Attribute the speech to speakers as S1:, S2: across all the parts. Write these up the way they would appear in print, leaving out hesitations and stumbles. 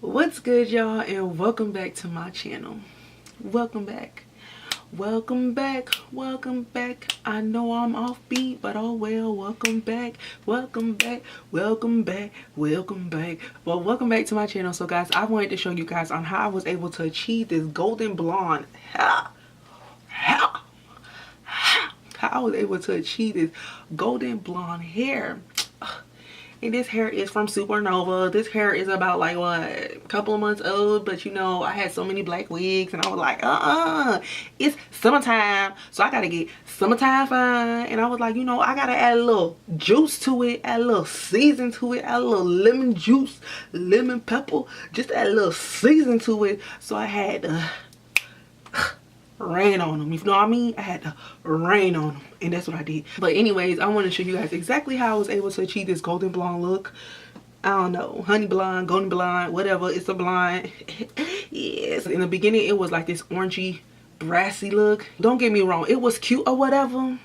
S1: What's good, y'all, and welcome back to my channel. Welcome back. Welcome back. Welcome back. I know I'm offbeat, but oh well. Welcome back. Welcome back. Welcome back. Welcome back. Well, welcome back to my channel. So guys, I wanted to show you guys on how I was able to achieve this golden blonde. How I was able to achieve this golden blonde hair. And this hair is from Supernova. This hair is about like what, a couple of months old, but you know, I had so many black wigs and I was like, it's summertime, so I gotta get summertime fine. And I was like, you know, I gotta add a little juice to it, add a little season to it, add a little lemon juice, lemon pepper, just add a little season to it. So I had to rain on them, you know what I mean? I had to rain on them, and that's what I did. But anyways, I want to show you guys exactly how I was able to achieve this golden blonde look. I don't know, honey blonde, golden blonde, whatever, it's a blonde. Yes, in the beginning it was like this orangey brassy look. Don't get me wrong, it was cute or whatever,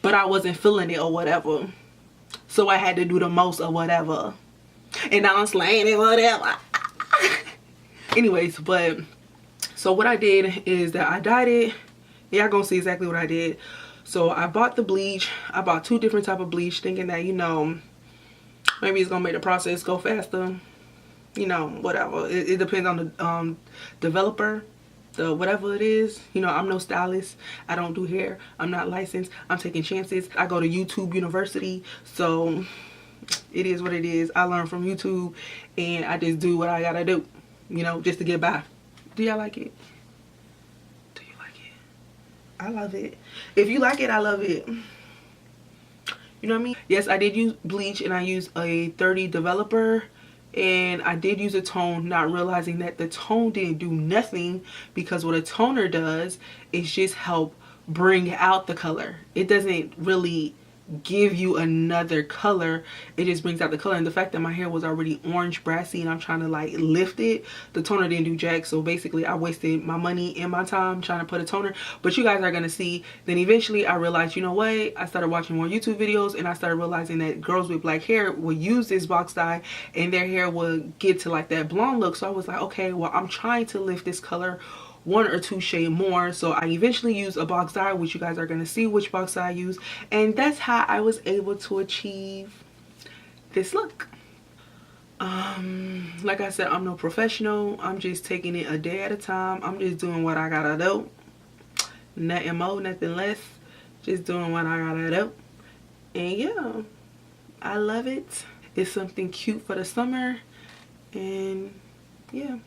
S1: but I wasn't feeling it or whatever, so I had to do the most or whatever, and now I'm slaying it, whatever. Anyways, but so what I did is that I dyed it. Y'all gonna see exactly what I did. So I bought the bleach. I bought 2 different type of bleach, thinking that, you know, maybe it's gonna make the process go faster. You know, whatever. It depends on the developer, the whatever it is. You know, I'm no stylist. I don't do hair. I'm not licensed. I'm taking chances. I go to YouTube University, so it is what it is. I learn from YouTube, and I just do what I gotta do, you know, just to get by. Do y'all like it? Do you like it? I love it. If you like it, I love it. You know what I mean? Yes, I did use bleach, and I used a 30 developer, and I did use a tone, not realizing that the tone didn't do nothing, because what a toner does is just help bring out the color. It doesn't really give you another color, it just brings out the color. And the fact that my hair was already orange brassy and I'm trying to like lift it, the toner didn't do jack. So basically I wasted my money and my time trying to put a toner. But you guys are gonna see. Then eventually I realized, you know what, I started watching more YouTube videos, and I started realizing that girls with black hair will use this box dye and their hair will get to like that blonde look. So I was like, okay, well, I'm trying to lift this color 1 or 2 shade more. So I eventually used a box dye, which you guys are going to see which box dye I use, and that's how I was able to achieve this look. Like I said, I'm no professional. I'm just taking it a day at a time. I'm just doing what I gotta do, nothing more, nothing less, just doing what I gotta do. And yeah, I love it. It's something cute for the summer, and yeah.